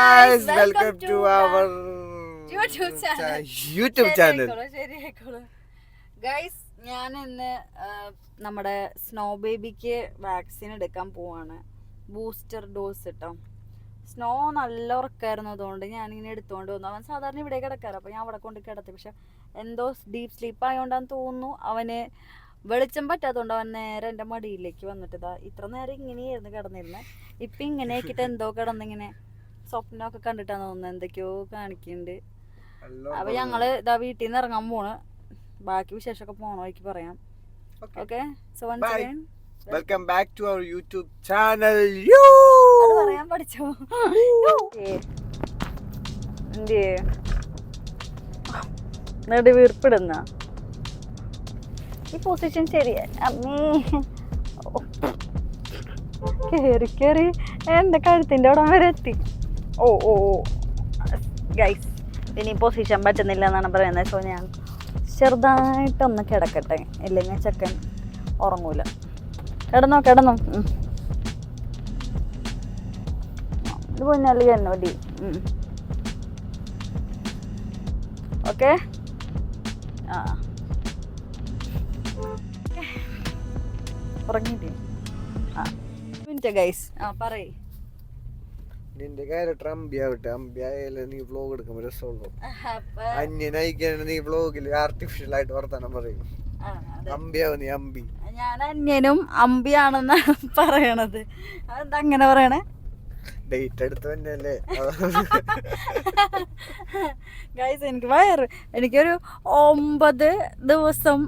guys, welcome to our YouTube channel. Guys, ഞാൻ ഇന്ന് നമ്മുടെ സ്നോ ബേബിക്ക് വാക്സിൻ എടുക്കാൻ പോവാണ്. ബൂസ്റ്റർ ഡോസ് ഇട്ടോ. സ്നോ നല്ല ഉറക്കായിരുന്നു, അതുകൊണ്ട് ഞാനിങ്ങനെ എടുത്തുകൊണ്ട് വന്നു. അവൻ സാധാരണ ഇവിടെ കിടക്കാറ്, അപ്പോൾ ഞാൻ അവിടെ കൊണ്ട് കിടത്തി. പക്ഷെ എന്തോ ഡീപ്പ് സ്ലീപ്പ് ആയതുകൊണ്ടാന്ന് തോന്നുന്നു അവന് വെളിച്ചം പറ്റാത്തതുകൊണ്ട് അവൻ നേരെ എൻ്റെ മടിയിലേക്ക് വന്നിട്ട് ഇത്ര നേരം ഇങ്ങനെയായിരുന്നു കിടന്നിരുന്നത്. ഇപ്പം ഇങ്ങനെ ആക്കിയിട്ട് എന്തോ കിടന്നിങ്ങനെ സ്വപ്നമൊക്കെ കണ്ടിട്ടാന്ന് തോന്നുന്നത്, എന്തൊക്കെയോ കാണിക്കുന്നുണ്ട്. അപ്പോൾ ഞങ്ങള് വീട്ടിൽ നിന്ന് ഇറങ്ങാൻ പോണ്. ബാക്കി വിശേഷമൊക്കെ പോണ വഴിക്ക് പറയാം. Okay, so once again welcome back to our YouTube channel. അത് പറയാൻ പഠിച്ചോ? നെടി വീർപ്പിടുന്ന ഈ പൊസിഷൻ ശരിയാ. അമ്മേ, കേറി കേറി എന്റെ കഴുത്തിന്റെ അവിടെ വരെ എത്തി. ഓ ഓ ഗൈസ്, ഇനി പൊസിഷൻ പറ്റുന്നില്ല എന്നാണ് പറയുന്നത്. സോ ഞാൻ ചെറുതായിട്ടൊന്ന് കിടക്കട്ടെ, ഇല്ലെങ്കിൽ ചെക്കൻ ഉറങ്ങൂല. കിടന്നോ കിടന്നോ. ഇത് പൊന്നാലി എന്നോടി. ഓക്കെ, ആ ഉറങ്ങിയില്ലേ? ആ മിനിറ്റ് ഗൈസ്, ആ പറയ്. നിന്റെ ക്യാരക്ടർ അമ്പിയാവട്ടെ. അമ്പിയായാലേ നീ വ്ലോഗ് എടുക്കുമ്പോൾ രസമുള്ളൂ. അന്യനായിക്കാണ് നീ വ്ലോഗില് ആർട്ടിഫിഷ്യൽ ആയിട്ട് വർത്താനം പറയും. അമ്പിയാവും നീ, അമ്പി. ഞാൻ അന്യനും അമ്പിയാണെന്നാണ് പറയണത്. അതെന്താ അങ്ങനെ പറയണേ? ഡേറ്റ് എടുത്ത് തന്നെയല്ലേ ഗൈസ്. എനിക്കൊരു 9 ദിവസം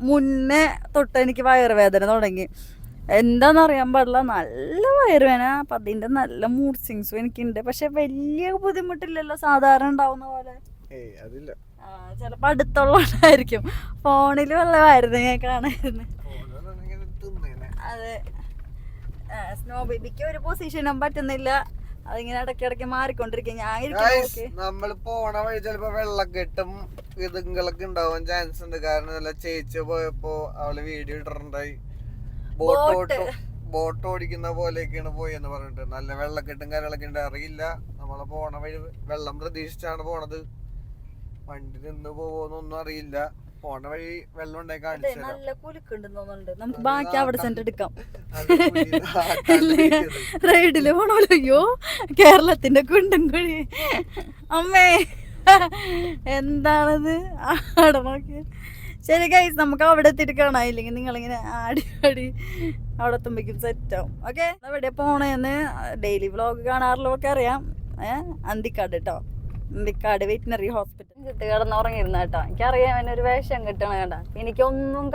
മുന്നേ തൊട്ട് എനിക്ക് വയറുവേദന തുടങ്ങി. എന്താണെന്നറിയാൻ പാടില്ല, നല്ല വയറുവേദന. അപ്പം അതിൻ്റെ നല്ല മൂഡ് സ്വിങ്സും എനിക്കുണ്ട്. പക്ഷെ വലിയ ബുദ്ധിമുട്ടില്ലല്ലോ, സാധാരണ ഉണ്ടാവുന്ന പോലെ. ചിലപ്പോൾ അടുത്തുള്ളതായിരിക്കും. ഫോണിൽ വല്ലതായിരുന്നു ഞാൻ കാണായിരുന്നു. അതെ, സ്നോ ബേബിക്ക് ഒരു പൊസിഷനും പറ്റുന്നില്ല. അതിങ്ങനെ ഇടയ്ക്കിടയ്ക്ക് മാറിക്കൊണ്ടിരിക്കും. നമ്മൾ പോണ വഴി ചിലപ്പോ വെള്ളക്കെട്ടും ഇതുങ്ങളൊക്കെ ഉണ്ടാവാൻ ചാൻസ് ഉണ്ട്. കാരണം ചേച്ചി പോയപ്പോ അവള് വീഡിയോ ഇട്ടിട്ടുണ്ടായി. ബോട്ട് ഓടിക്കുന്ന പോലെയൊക്കെയാണ് പോയെന്ന് പറഞ്ഞിട്ട്. നല്ല വെള്ളക്കെട്ടും കാര്യങ്ങളൊക്കെ ഉണ്ട്. അറിയില്ല, നമ്മളെ പോണ വഴി വെള്ളം പ്രതീക്ഷിച്ചാണ് പോണത്. വണ്ടി നിന്ന് പോവോന്നൊന്നും അറിയില്ല. പോണ വഴി വെള്ളം ഉണ്ടായി കാണിച്ചു. നല്ല കുലുക്കുണ്ടെന്ന് തോന്നുന്നുണ്ട്. നമുക്ക് ബാക്കി അവിടെ സെന്റ് എടുക്കാം. റൈഡില് പോണല്ലോ. അയ്യോ, കേരളത്തിന്റെ കുണ്ടും കുഴി. അമ്മേ, എന്താണത്? അവിടെ നോക്കി. ശരി ഗൈസ്, നമുക്ക് അവിടെ എത്തിയിട്ട് കാണാം. ഇല്ലെങ്കിൽ നിങ്ങളിങ്ങനെ ആടി ആടി അവിടെ എത്തുമ്പോഴേക്കും സെറ്റാവും. ഓക്കെ, എവിടെ പോണേന്ന് ഡെയിലി വ്ലോഗ് കാണാറുള്ളതൊക്കെ അറിയാം. അന്തിക്കാട് കേട്ടോ, അന്തിക്കാട് വെറ്റിനറി ഹോസ്പിറ്റൽ. കിട്ട് കിടന്നുറങ്ങിയിരുന്ന കേട്ടോ. എനിക്കറിയാം അവനൊരു വേഷം കിട്ടണ കേട്ടാ. എനിക്കൊന്നും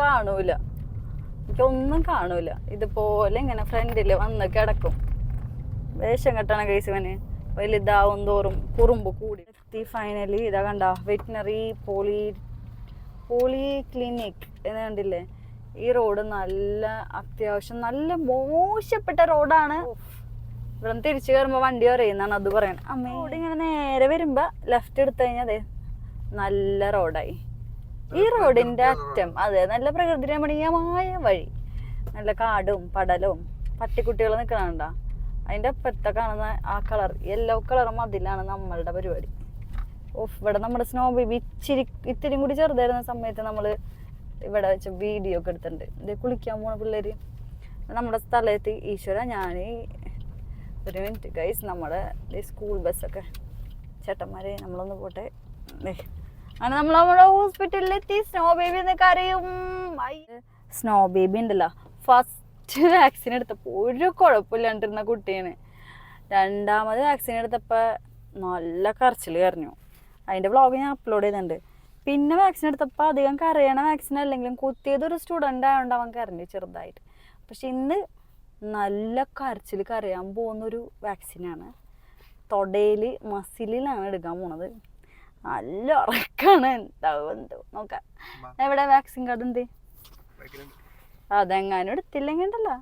കാണൂല. ഇതുപോലെ ഇങ്ങനെ ഫ്രണ്ടിൽ വന്ന് കിടക്കും. വേഷം കെട്ടണ ഗൈസ്. ഇവന് വലുതാവും തോറും കുറുമ്പ് കൂടി. ഫൈനലി ഇതാ കണ്ട വെറ്റിനറി പോളിക്ലിനിക് എന്ന് കണ്ടില്ലേ? ഈ റോഡ് നല്ല അത്യാവശ്യം നല്ല മോശപ്പെട്ട റോഡാണ്. ഇവിടെ തിരിച്ചു കയറുമ്പോൾ വണ്ടി പറയുന്നതാണ് അത് പറയണത്. അമ്മ റോഡ് ഇങ്ങനെ നേരെ വരുമ്പോ ലെഫ്റ്റ് എടുത്തു കഴിഞ്ഞാൽ അതെ നല്ല റോഡായി. ഈ റോഡിന്റെ അറ്റം അതെ നല്ല പ്രകൃതി രമണീയമായ വഴി. നല്ല കാടും പടലും പട്ടിക്കുട്ടികൾ നിൽക്കണുണ്ടോ? അതിന്റെ അപ്പുറത്തെ കാണുന്ന ആ കളർ യെല്ലോ കളർ മതിലാണ് നമ്മളുടെ പരിപാടി. ഇവിടെ നമ്മുടെ സ്നോ ബേബി ഇത്തിരി കൂടി ചെറുതായിരുന്ന സമയത്ത് നമ്മൾ ഇവിടെ വെച്ച് വീഡിയോ ഒക്കെ എടുത്തിട്ടുണ്ട്. ഇത് കുളിക്കാൻ പോണ പിള്ളേര് നമ്മുടെ സ്ഥലത്ത്. ഈശ്വര, ഞാൻ ഒരു മിനിറ്റ് ഗൈസ്, നമ്മുടെ സ്കൂൾ ബസ്സൊക്കെ ചേട്ടന്മാരെ നമ്മളൊന്ന് പോട്ടെ. അങ്ങനെ നമ്മൾ നമ്മുടെ ഹോസ്പിറ്റലിലെത്തി. സ്നോ ബേബി എന്ന് കരയും. സ്നോ ബേബി ഉണ്ടല്ലോ, ഫസ്റ്റ് വാക്സിൻ എടുത്തപ്പോൾ ഒരു കുഴപ്പമില്ലാണ്ടിരുന്ന കുട്ടിയാണ്. രണ്ടാമത് വാക്സിൻ എടുത്തപ്പോൾ നല്ല കരച്ചിൽ കരഞ്ഞു. അതിൻ്റെ വ്ളോഗ് ഞാൻ അപ്ലോഡ് ചെയ്യുന്നുണ്ട്. പിന്നെ വാക്സിൻ എടുത്തപ്പോൾ അധികം കരയണ വാക്സിൻ അല്ലെങ്കിലും കുത്തിയതൊരു സ്റ്റുഡൻ്റ് ആയതുകൊണ്ട് അവൻ കരഞ്ഞു ചെറുതായിട്ട്. പക്ഷെ ഇന്ന് നല്ല കരച്ചിൽ കരയാൻ പോകുന്നൊരു വാക്സിനാണ്. തൊടയിൽ മസിലിലാണ് എടുക്കാൻ പോണത്. നല്ല ഉറക്കാണ്. എന്തോ നോക്കാം. എവിടെ വാക്സിൻ കാർഡ് ഉണ്ട്? അതെങ്ങാനും എടുത്തില്ലെങ്കിൽ ഉണ്ടല്ലോ,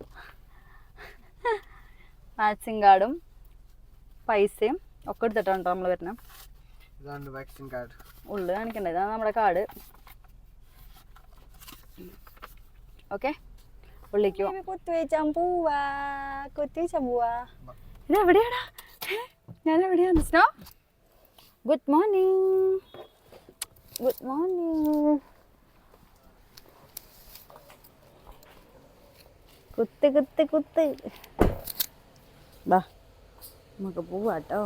വാക്സിൻ കാർഡും പൈസയും ഒക്കെ എടുത്തിട്ടാണ് നമ്മൾ വരുന്നത്. ഉള്ളു കാണിക്കണ്ടേ? ഇതാണ് നമ്മുടെ കാർഡ്. ഓക്കെ, ഉള്ളിക്കോ. കുത്തിവെച്ചാൻ പോവാ. ഇതെവിടെയാടാ? ഞാൻ എവിടെയാണ് snow? Good morning. Good morning. കുത്ത് കുത്ത് കുത്ത്. വാ നമുക്ക് പോവാട്ടോ.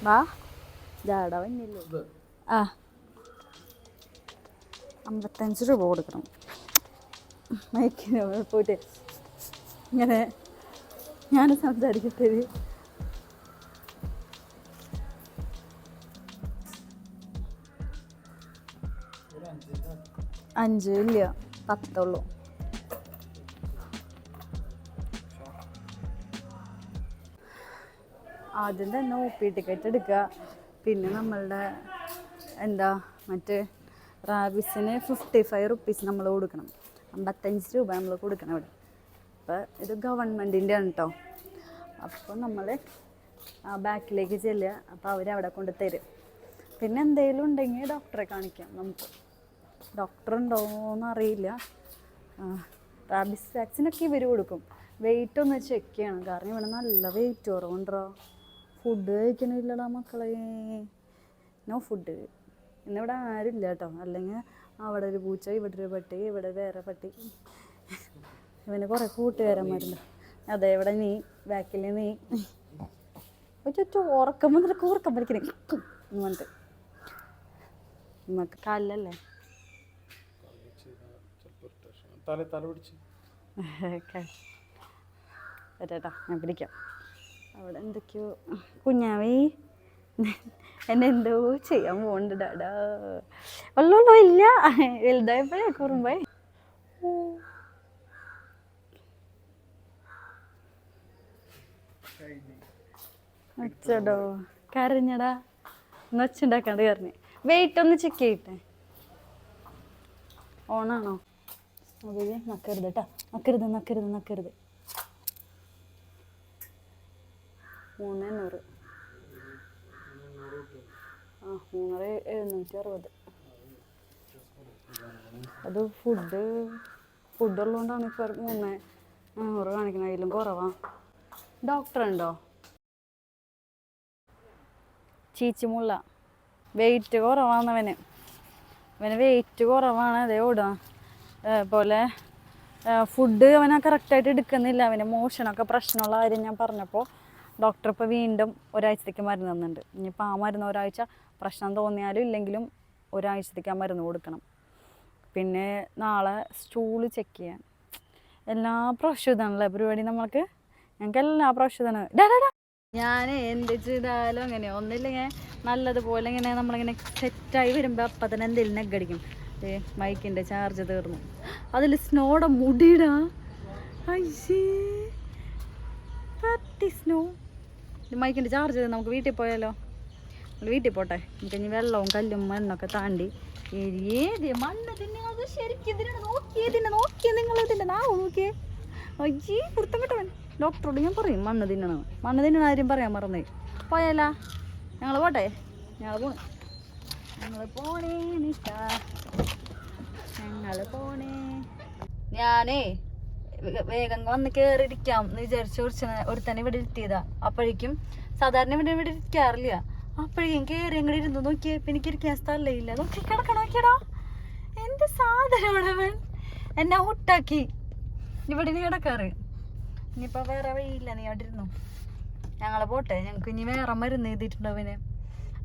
വാ ജാട വന്നില്ലേ? ആ 55 രൂപ കൊടുക്കണം. മൈക്കിന് പോയിട്ട് ഇങ്ങനെ ഞാൻ സംസാരിക്കട്ടെ. 5 ഇല്ല 10 ഉള്ളൂ. ആദ്യം തന്നെ OP ടിക്കറ്റ് എടുക്കുക. പിന്നെ നമ്മളുടെ എന്താ മറ്റേ റാബിസിന് 55 റുപ്പീസ് നമ്മൾ കൊടുക്കണം. 55 രൂപ നമ്മൾ കൊടുക്കണം ഇവിടെ. അപ്പോൾ ഇത് ഗവൺമെൻറ്റിൻ്റെ ആണ് കേട്ടോ. അപ്പോൾ നമ്മൾ ബാക്കിലേക്ക് ചെല്ലുക. അപ്പോൾ അവരവിടെ കൊണ്ട് തരും. പിന്നെ എന്തെങ്കിലും ഉണ്ടെങ്കിൽ ഡോക്ടറെ കാണിക്കാം. നമുക്ക് ഡോക്ടർ ഉണ്ടോയെന്ന് അറിയില്ല. റാബിസ് വാക്സിനൊക്കെ ഇവർ കൊടുക്കും. വെയിറ്റ് ഒന്ന് ചെക്ക് ചെയ്യണം. കാരണം ഇവിടെ നല്ല വെയിറ്റ് കുറവുണ്ടോ. ഫുഡ് കഴിക്കണില്ലടാ മക്കളെ. No food. ഇന്നിവിടെ ആരുമില്ല കേട്ടോ. അല്ലെങ്കിൽ അവിടെ ഒരു പൂച്ച, ഇവിടെ ഒരു പട്ടി, ഇവിടെ വേറെ പട്ടി. ഇവന് കുറേ കൂട്ടുകാരന്മാരുണ്ട്. അതെ ഇവിടെ നീ ബാക്കിൽ നീ ഉറക്കം വന്നിട്ട് ഉറക്കം വലിക്കണേ എന്നിട്ട് നമുക്ക് കല്ലല്ലേ വരട്ടാ ഞാൻ പിടിക്കാം. അവിടെ എന്തൊക്കെയോ കുഞ്ഞാവേ എന്നെ എന്തോ ചെയ്യാൻ പോകണ്ട ഡാഡാ. ഉള്ളോ ഇല്ല വലുതായപ്പോഴേ കുറുമ്പായി. അച്ചടോ കരഞ്ഞടാ. ഒന്ന് ഒച്ചുണ്ടാക്കാണ്ട് കരഞ്ഞ്. വെയിറ്റ് ഒന്ന് ചെക്ക് ചെയ്യട്ടെ. ഓണാണോ? നക്കരുത് കേട്ടോ. നക്കരുത് നക്കരുത് നക്കരുത്. 300. ആ 3,760. അത് ഫുഡ് ഉള്ളതുകൊണ്ടാണ് ഇപ്പോൾ 3,400 കാണിക്കുന്നത്. അതിലും കുറവാ. ഡോക്ടർ ഉണ്ടോ? ചീച്ചിമുള്ള വെയിറ്റ് കുറവാണെന്നവന്. വെയിറ്റ് കുറവാണ്. അതേ ഓടാ പോലെ ഫുഡ് അവനെ കറക്റ്റായിട്ട് എടുക്കുന്നില്ല. അവന് മോഷനൊക്കെ പ്രശ്നമുള്ള കാര്യം ഞാൻ പറഞ്ഞപ്പോൾ ഡോക്ടർ ഇപ്പോൾ വീണ്ടും ഒരാഴ്ചത്തേക്ക് മരുന്ന് തന്നിട്ടുണ്ട്. ഇനിയിപ്പോൾ ആ മരുന്ന് ഒരാഴ്ച പ്രശ്നം തോന്നിയാലും ഇല്ലെങ്കിലും ഒരാഴ്ചത്തേക്ക് ആ മരുന്ന് കൊടുക്കണം. പിന്നെ നാളെ സ്റ്റൂള് ചെക്ക് ചെയ്യാൻ. എല്ലാ പ്രാവശ്യം ഇതാണല്ലേ പരിപാടി നമ്മൾക്ക്. ഞങ്ങൾക്ക് എല്ലാ പ്രാവശ്യം ഇതാണ്. ഞാൻ എന്ത് ചെയ്താലും അങ്ങനെ ഒന്നില്ലെങ്കിൽ നല്ലതുപോലെ ഇങ്ങനെ നമ്മളിങ്ങനെ സെറ്റായി വരുമ്പോൾ അപ്പം തന്നെ എന്തെങ്കിലും നെഗടിക്കും. മൈക്കിൻ്റെ ചാർജ് തീർന്നു. അതിൽ സ്നോയുടെ മുടിയിടാ. സ്നോ മൈക്കിൻ്റെ ചാർജ് ചെയ്ത് നമുക്ക് വീട്ടിൽ പോയാലോ? വീട്ടിൽ പോട്ടെ. നമുക്ക് ഇനി വെള്ളവും കല്ലും മണ്ണൊക്കെ താണ്ടി ഏത് മണ്ണ് തിന്നത് ശരിക്കും ഇതിനാണ് നോക്കിയേ നിങ്ങൾ ഇതിൻ്റെ നാവ് നോക്കിയേ. അയ്യേ കുടുത്തം കിട്ടവൻ. ഡോക്ടറോട് ഞാൻ പറയും മണ്ണ് തിന്നണ ആരും പറയാൻ മറന്നേ. പോയാലാ? ഞങ്ങൾ പോട്ടെ. ഞങ്ങൾ പോണേ ഞാനേ വേഗം വന്ന് കയറിയിരിക്കാം എന്ന് വിചാരിച്ചു. ഒരുത്തന്നെ ഇവിടെ ഇരുത്തിയതാ. അപ്പോഴേക്കും സാധാരണ ഇവിടെ ഇരിക്കാറില്ല. അപ്പോഴേക്കും കയറി അങ്ങോട്ട് ഇരുന്ന് നോക്കിയേ. ഇപ്പം എനിക്ക് ഇരിക്കാൻ സ്ഥലമില്ല. നോക്കി കിടക്കണം. നോക്കിയടാ എന്ത് സാധനമാണവൻ. എന്നെ ഔട്ടാക്കി. ഇവിടെ നീ കിടക്കാറ്. ഇനിയിപ്പോൾ വേറെ വഴിയില്ല. നീ അവിടെ ഇരുന്നു. ഞങ്ങൾ പോട്ടെ. ഞങ്ങൾക്ക് ഇനി വേറെ മരുന്ന് എഴുതിയിട്ടുണ്ടോ അവന്.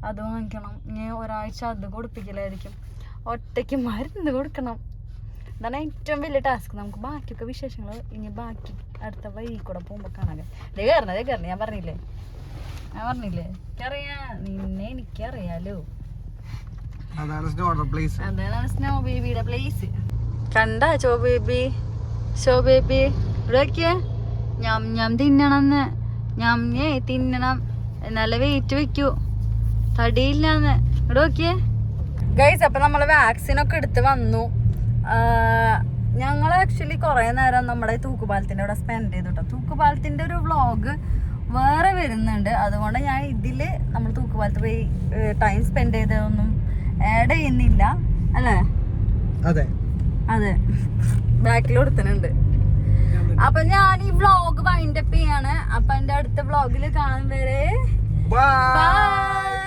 അത് വാങ്ങിക്കണം. ഇനി ഒരാഴ്ച അത് കൊടുപ്പിക്കലായിരിക്കും. ഒറ്റയ്ക്ക് മരുന്ന് കൊടുക്കണം. അതാണ് ഏറ്റവും വലിയ ടാസ്ക്. നമുക്ക് ബാക്കിയൊക്കെ വിശേഷങ്ങൾ ഇനി ബാക്കി അടുത്ത വഴി കൂടെ പോകുമ്പോൾ കാണാൻ. ദേ കയറണം. ഞാൻ പറഞ്ഞില്ലേ നിന്നെ എനിക്കറിയാലോ. അതാണ് സ്നോ ബേബിയുടെ പ്ലേസ്. കണ്ടാ ഷോ ബേബി ഇവിടെയൊക്കെ ഞാൻ തിന്നണമെന്ന്. തിന്നണം എന്നാലേ വെയിറ്റ് വെക്കൂ. തടിയില്ലാന്ന്. ഇവിടെ നോക്കിയേ ഗൈസ്. അപ്പം നമ്മൾ വാക്സിനൊക്കെ എടുത്ത് വന്നു. ഞങ്ങൾ ആക്ച്വലി കുറേ നേരം നമ്മുടെ തൂക്കുപാലത്തിൻ്റെ അവിടെ സ്പെൻഡ് ചെയ്തു കേട്ടോ. തൂക്കുപാലത്തിൻ്റെ ഒരു വ്ളോഗ് വേറെ വരുന്നുണ്ട്. അതുകൊണ്ട് ഞാൻ ഇതിൽ നമ്മൾ തൂക്കുപാലത്ത് പോയി ടൈം സ്പെൻഡ് ചെയ്തതൊന്നും ആഡ് ചെയ്യുന്നില്ല അല്ലേ? അതെ ബാക്കിൽ കൊടുത്തിട്ടുണ്ട്. അപ്പൊ ഞാൻ ഈ വ്ളോഗ് വൈൻഡപ്പ് ചെയ്യാണ്. അപ്പൊ എന്റെ അടുത്ത വ്ളോഗിൽ കാണാൻ വരെ ബൈ. ബൈ.